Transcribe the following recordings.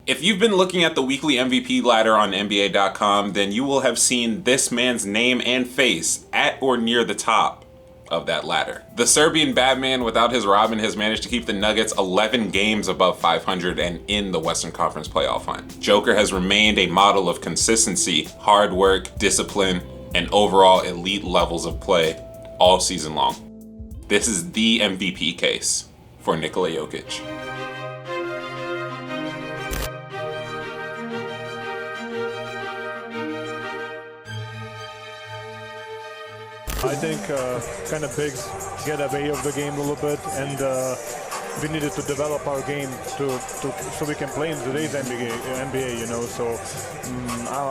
If you've been looking at the weekly MVP ladder on NBA.com, then you will have seen this man's name and face at or near the top of that ladder. The Serbian Batman without his Robin has managed to keep the Nuggets 11 games above 500 and in the Western Conference playoff hunt. Joker has remained a model of consistency, hard work, discipline, and overall elite levels of play all season long. This is the MVP case for Nikola Jokic. I think kind of bigs get away of the game a little bit, and we needed to develop our game so we can play in today's NBA, you know. So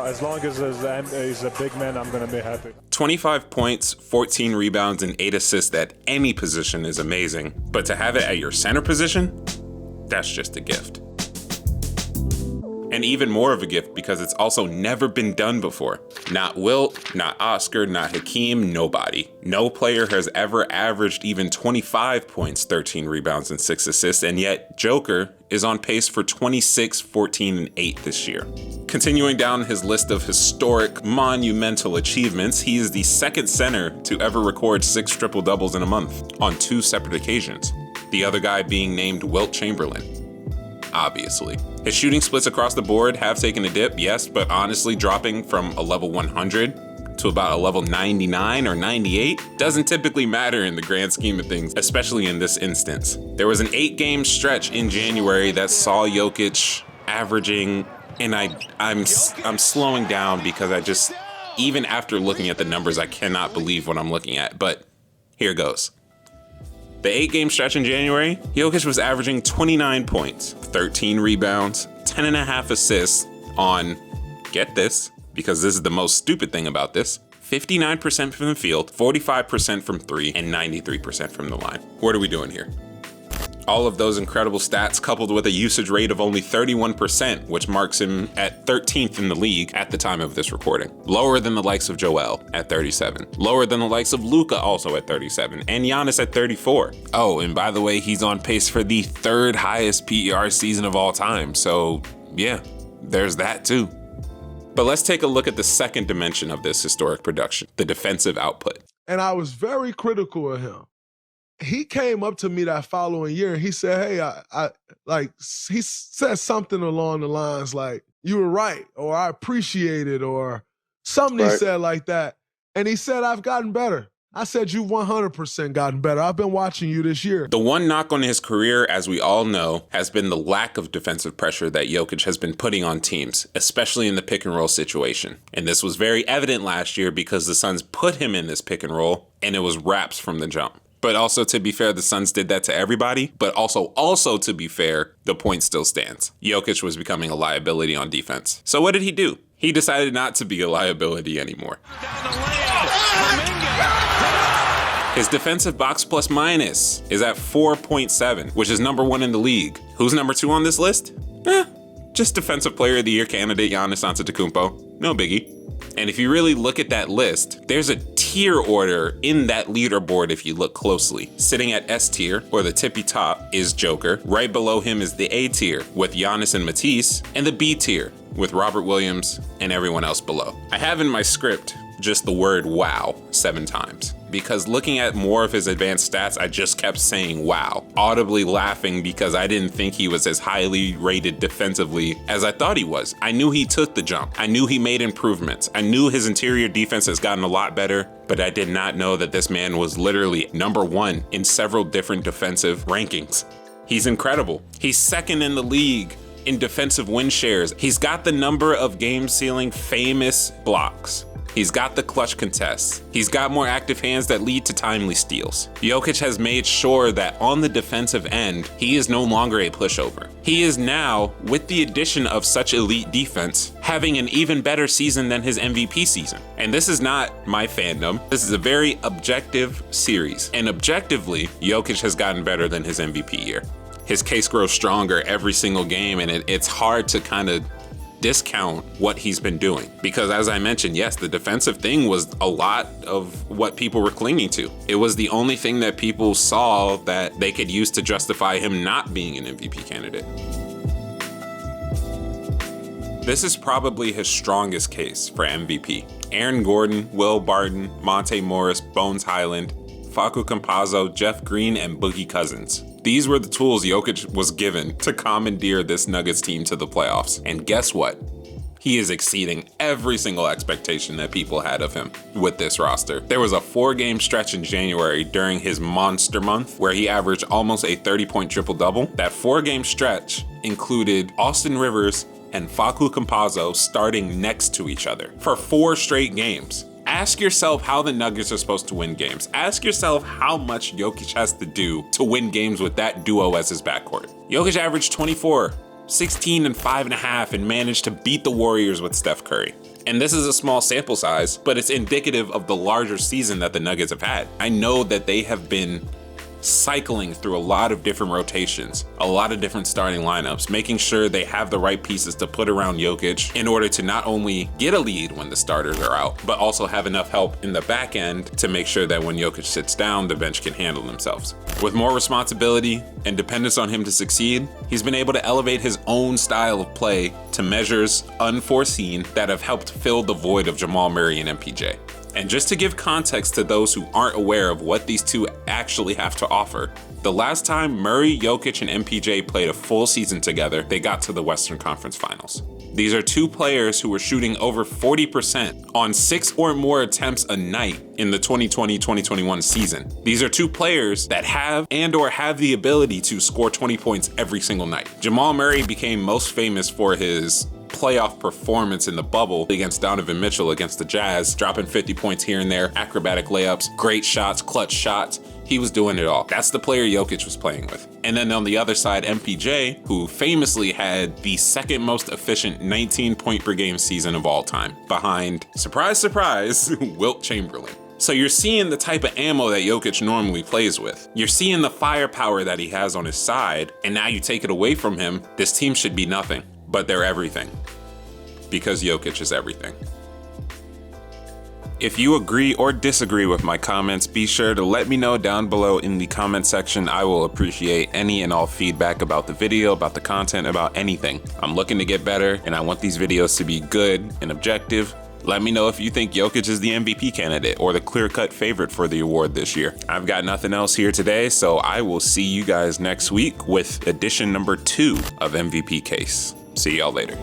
as long as he's a big man, I'm going to be happy. 25 points, 14 rebounds, and 8 assists at any position is amazing. But to have it at your center position, that's just a gift. And even more of a gift because it's also never been done before. Not Wilt, not Oscar, not Hakeem, nobody. No player has ever averaged even 25 points, 13 rebounds, and 6 assists, and yet Joker is on pace for 26, 14, and 8 this year. Continuing down his list of historic, monumental achievements, he is the second center to ever record 6 triple-doubles in a month on 2 separate occasions. The other guy being named Wilt Chamberlain. Obviously. His shooting splits across the board have taken a dip, yes, but honestly dropping from a level 100 to about a level 99 or 98 doesn't typically matter in the grand scheme of things, especially in this instance. There was an 8-game stretch in January that saw Jokic averaging, and I'm slowing down because I just, even after looking at the numbers, I cannot believe what I'm looking at, but here goes. The 8-game stretch in January, Jokic was averaging 29 points, 13 rebounds, 10.5 assists on, get this, because this is the most stupid thing about this, 59% from the field, 45% from 3, and 93% from the line. What are we doing here? All of those incredible stats coupled with a usage rate of only 31%, which marks him at 13th in the league at the time of this recording. Lower than the likes of Joel at 37. Lower than the likes of Luka also at 37, and Giannis at 34. Oh, and by the way, he's on pace for the 3rd highest PER season of all time. So yeah, there's that too. But let's take a look at the second dimension of this historic production, the defensive output. And I was very critical of him. He came up to me that following year and he said, hey, he said something along the lines like, you were right, or I appreciate it, or something right. He said like that. And he said, I've gotten better. I said, you've 100% gotten better. I've been watching you this year. The one knock on his career, as we all know, has been the lack of defensive pressure that Jokic has been putting on teams, especially in the pick and roll situation. And this was very evident last year because the Suns put him in this pick and roll and it was raps from the jump. But also, to be fair, the Suns did that to everybody. But also to be fair, the point still stands. Jokic was becoming a liability on defense. So what did he do? He decided not to be a liability anymore. His defensive box plus minus is at 4.7, which is number 1 in the league. Who's number 2 on this list? Just Defensive Player of the Year candidate Giannis Antetokounmpo. No biggie. And if you really look at that list, there's a tier order in that leaderboard if you look closely. Sitting at S tier, or the tippy top, is Joker. Right below him is the A tier, with Giannis and Matisse, and the B tier, with Robert Williams and everyone else below. I have in my script just the word wow 7 times. Because looking at more of his advanced stats, I just kept saying wow, audibly laughing because I didn't think he was as highly rated defensively as I thought he was. I knew he took the jump. I knew he made improvements. I knew his interior defense has gotten a lot better, but I did not know that this man was literally number 1 in several different defensive rankings. He's incredible. He's 2nd in the league in defensive win shares. He's got the number of game-sealing famous blocks. He's got the clutch contests. He's got more active hands that lead to timely steals. Jokic has made sure that on the defensive end, he is no longer a pushover. He is now, with the addition of such elite defense, having an even better season than his MVP season. And this is not my fandom. This is a very objective series. And objectively, Jokic has gotten better than his MVP year. His case grows stronger every single game, and it's hard to kind of discount what he's been doing. Because as I mentioned, yes, the defensive thing was a lot of what people were clinging to. It was the only thing that people saw that they could use to justify him not being an MVP candidate. This is probably his strongest case for MVP. Aaron Gordon, Will Barton, Monte Morris, Bones Highland, Facu Campazzo, Jeff Green, and Boogie Cousins. These were the tools Jokic was given to commandeer this Nuggets team to the playoffs. And guess what? He is exceeding every single expectation that people had of him with this roster. There was a 4-game stretch in January during his monster month where he averaged almost a 30-point triple-double. That 4-game stretch included Austin Rivers and Facu Campazzo starting next to each other for 4 straight games. Ask yourself how the Nuggets are supposed to win games. Ask yourself how much Jokic has to do to win games with that duo as his backcourt. Jokic averaged 24, 16, and 5.5 and managed to beat the Warriors with Steph Curry. And this is a small sample size, but it's indicative of the larger season that the Nuggets have had. I know that they have been cycling through a lot of different rotations, a lot of different starting lineups, making sure they have the right pieces to put around Jokic in order to not only get a lead when the starters are out, but also have enough help in the back end to make sure that when Jokic sits down, the bench can handle themselves. With more responsibility and dependence on him to succeed, he's been able to elevate his own style of play to measures unforeseen that have helped fill the void of Jamal Murray and MPJ. And just to give context to those who aren't aware of what these two actually have to offer, the last time Murray, Jokic, and MPJ played a full season together, they got to the Western Conference Finals. These are two players who were shooting over 40% on 6 or more attempts a night in the 2020-2021 season. These are two players that have the ability to score 20 points every single night. Jamal Murray became most famous for his playoff performance in the bubble against Donovan Mitchell against the Jazz, dropping 50 points here and there, acrobatic layups, great shots, clutch shots. He was doing it all. That's the player Jokic was playing with. And then on the other side, MPJ, who famously had the second most efficient 19-point per game season of all time, behind, surprise, surprise, Wilt Chamberlain. So you're seeing the type of ammo that Jokic normally plays with. You're seeing the firepower that he has on his side, and now you take it away from him, this team should be nothing. But they're everything, because Jokic is everything. If you agree or disagree with my comments, be sure to let me know down below in the comment section. I will appreciate any and all feedback about the video, about the content, about anything. I'm looking to get better, and I want these videos to be good and objective. Let me know if you think Jokic is the MVP candidate or the clear-cut favorite for the award this year. I've got nothing else here today, so I will see you guys next week with edition number 2 of MVP Case. See y'all later.